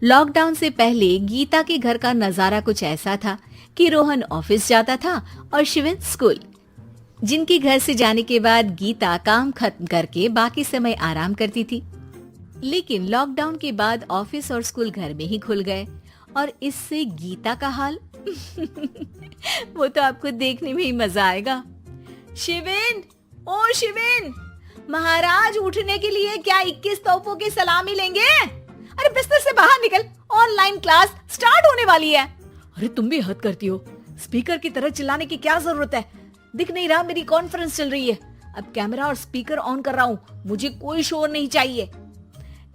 Lockdown से पहले गीता के घर का नजारा कुछ ऐसा था कि रोहन ऑफिस जाता था और शिविन स्कूल। जिनके घर से जाने के बाद गीता काम खत्म करके बाकी समय आराम करती थी। लेकिन लॉकडाउन के बाद ऑफिस और स्कूल घर में ही खुल गए और इससे गीता का हाल वो तो आपको देखने में ही मजा आएगा। शिविन, ओ शिविन, महाराज उठने के लिए क्या 21 तोपों की सलामी लेंगे? अरे बिस्तर से बाहर निकल, ऑनलाइन क्लास स्टार्ट होने वाली है। अरे तुम भी हद करती हो, स्पीकर की तरह चिल्लाने की क्या जरूरत है? दिख नहीं रहा मेरी कॉन्फ्रेंस चल रही है। अब कैमरा और स्पीकर ऑन कर रहा हूँ, मुझे कोई शोर नहीं चाहिए।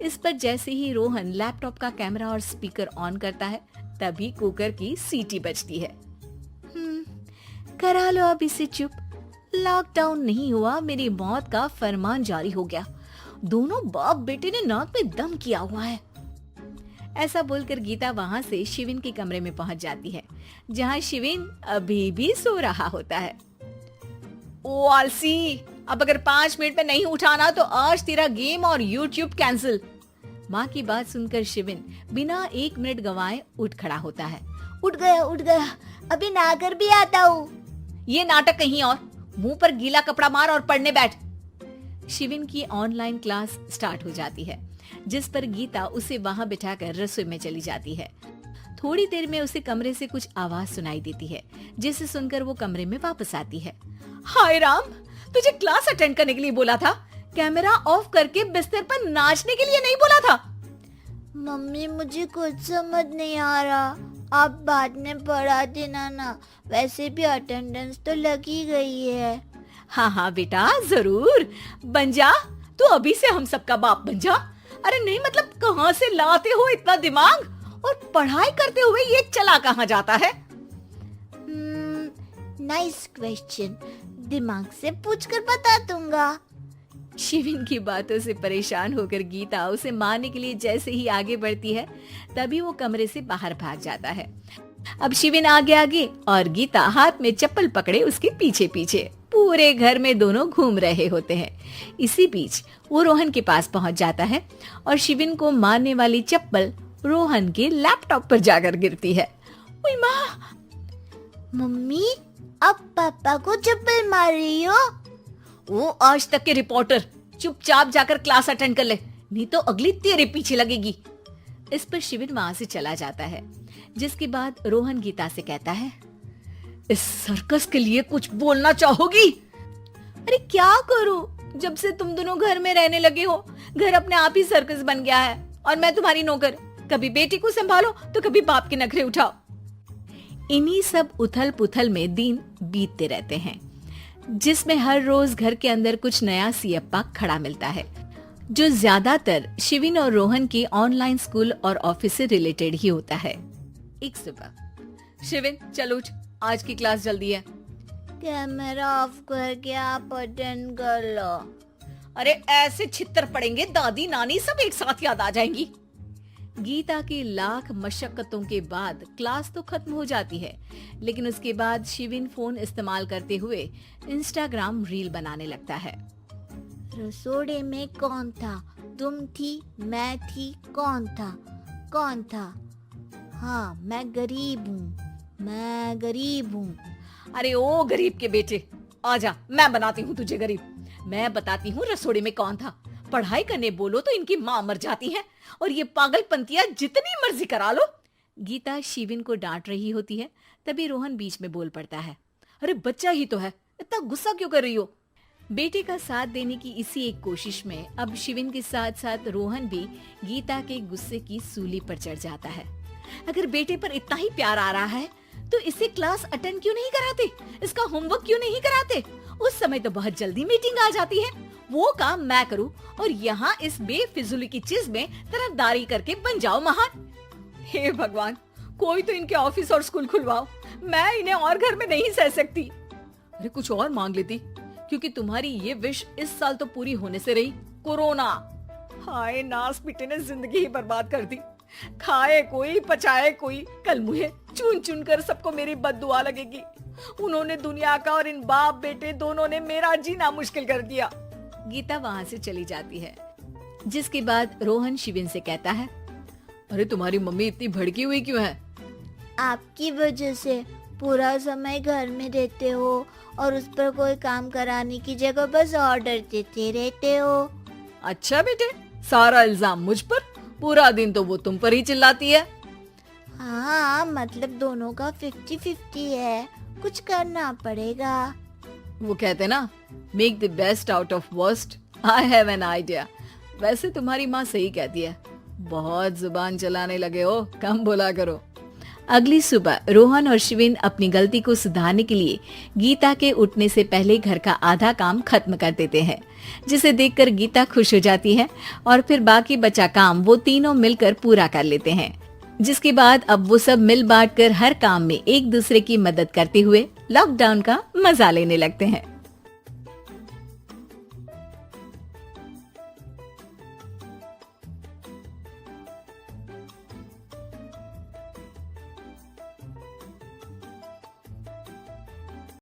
इस पर जैसे ही रोहन लैपटॉप का कैमरा और स्पीकर ऑन करता है तभी कुकर की सीटी बजती है। करा लो अब इसे चुप। लॉकडाउन नहीं हुआ, मेरी मौत का फरमान जारी हो गया। दोनों बाप बेटे ने नाक में दम किया हुआ है। ऐसा बोलकर गीता वहां से शिविन के कमरे में पहुंच जाती है, जहां शिविन अभी भी सो रहा होता है। ओ आलसी, अब अगर 5 मिनट में नहीं उठाना तो आज तेरा गेम और यूट्यूब कैंसिल। माँ की बात सुनकर शिविन बिना 1 मिनट गवाए उठ खड़ा होता है। उठ गया, अभी नहाकर भी आता हूँ। ये नाटक कहीं और, मुंह पर गीला कपड़ा मार और पढ़ने बैठ। शिविन की ऑनलाइन क्लास स्टार्ट हो जाती है, जिस पर गीता उसे वहां बिठाकर रसोई में चली जाती है। थोड़ी देर में उसे कमरे से कुछ आवाज सुनाई देती है, जिसे सुनकर वो कमरे में वापस आती है। हाय राम, तुझे क्लास अटेंड करने के लिए बोला था, कैमरा ऑफ करके बिस्तर पर नाचने के लिए नहीं बोला था। मम्मी मुझे कुछ समझ नहीं आ रहा, आप बाद में पढ़ा देना ना, वैसे भी अटेंडेंस तो लगी गई है। हाँ बेटा, जरूर बन जा, तू अभी से हम सबका बाप बन जा। अरे नहीं मतलब कहाँ से लाते हो इतना दिमाग, और पढ़ाई करते हुए ये चला कहाँ जाता है? नाइस क्वेश्चन, दिमाग से पूछकर बता दूंगा। शिविन की बातों से परेशान होकर गीता उसे मारने के लिए जैसे ही आगे बढ़ती है तभी वो कमरे से बाहर भाग जाता है। अब शिविन आगे आगे और गीता हाथ में चप्पल पकड़े उसके पीछे पीछे पूरे घर में दोनों घूम रहे होते हैं। इसी बीच वो रोहन के पास पहुंच जाता है और शिविन को मारने वाली चप्पल रोहन के लैपटॉप पर जाकर गिरती है। ओए माँ! मम्मी, अब पापा को चप्पल मार रही हो? वो आज तक के रिपोर्टर, चुपचाप जाकर क्लास अटेंड कर ले, नहीं तो अगली तेरे पीछे लगेगी। इस पर शिविन वहां से चला जाता है, जिसके बाद रोहन गीता से कहता है, इस सर्कस के लिए कुछ बोलना चाहोगी? अरे क्या करूं, जब से तुम दोनों घर में रहने लगे हो, घर अपने आप ही सर्कस बन गया है और मैं तुम्हारी नौकर। कभी बेटी को संभालो तो कभी बाप के नखरे उठाओ। इन्हीं सब उथल पुथल में दिन बीतते रहते हैं, जिसमें हर रोज घर के अंदर कुछ नया सियप्पा खड़ा मिलता है, जो ज्यादातर शिविन और रोहन के ऑनलाइन स्कूल और ऑफिस से रिलेटेड ही होता है। एक सुबह, शिविन चल उठ, आज की क्लास जल्दी है। कैमरा ऑफ करके आप अटेंड कर लो। अरे ऐसे छित्तर पड़ेंगे, दादी नानी सब एक साथ याद आ जाएंगी। गीता की लाख मशक्कतों के बाद क्लास तो खत्म हो जाती है, लेकिन उसके बाद शिविन फोन इस्तेमाल करते हुए इंस्टाग्राम रील बनाने लगता है। रसोड़े में कौन था? तुम थी, मैं थी, कौन था? हाँ, मैं गरीब हूँ। अरे ओ गरीब के बेटे, आजा, मैं बनाती हूँ तुझे गरीब। मैं बताती हूँ रसोड़े में कौन था। पढ़ाई करने बोलो तो इनकी माँ मर जाती है, और ये पागलपंतियां जितनी मर्जी करा लो। गीता शिविन को डांट रही होती है, तभी रोहन बीच में बोल पड़ता है। अरे बच्चा ही तो है, इतना गुस्सा क्यों कर रही हो? बेटे का साथ देने की इसी एक कोशिश में अब शिविन के साथ साथ रोहन भी गीता के गुस्से की सूली पर चढ़ जाता है। अगर बेटे पर इतना ही प्यार आ रहा है तो इसे क्लास अटेंड क्यों नहीं कराते, इसका होमवर्क क्यों नहीं कराते? उस समय तो बहुत जल्दी मीटिंग आ जाती है, वो काम मैं करूं और यहाँ इस बेफिजूली की चीज में तरफदारी करके बन जाओ महान। हे भगवान, कोई तो इनके ऑफिस और स्कूल खुलवाओ, मैं इन्हें और घर में नहीं सह सकती। अरे कुछ और मांग लेती, क्योंकि तुम्हारी ये विश इस साल तो पूरी होने से रही, कोरोना। हाय नास बेटे ने जिंदगी ही बर्बाद कर दी। खाए कोई पचाए कोई, कल मुझे चुन चुन कर सबको मेरी बद्दुआ लगेगी। उन्होंने दुनिया का और इन बाप बेटे दोनों ने मेरा जीना मुश्किल कर दिया। गीता वहां से चली जाती है, जिसके बाद रोहन शिविन से कहता है, अरे तुम्हारी मम्मी इतनी भड़की हुई क्यों है? आपकी वजह से पूरा समय घर में रहते हो और उस पर कोई काम कराने की जगह बस ऑर्डर देते रहते हो। अच्छा बेटे, सारा इल्जाम मुझ पर, पूरा दिन तो वो तुम पर ही चिल्लाती है। हाँ, मतलब दोनों का 50-50 है, कुछ करना पड़ेगा। वो कहते ना, make the best out of worst. I have an idea. वैसे तुम्हारी माँ सही कहती है, बहुत जुबान चलाने लगे हो, कम बोला करो। अगली सुबह रोहन और शिविन अपनी गलती को सुधारने के लिए गीता के उठने से पहले घर का आधा काम खत्म कर देते हैं, जिसे देखकर गीता खुश हो जाती है और फिर बाकी बचा काम वो तीनों मिलकर पूरा कर लेते हैं। जिसके बाद अब वो सब मिल बांट कर हर काम में एक दूसरे की मदद करते हुए लॉकडाउन का मजा लेने लगते हैं।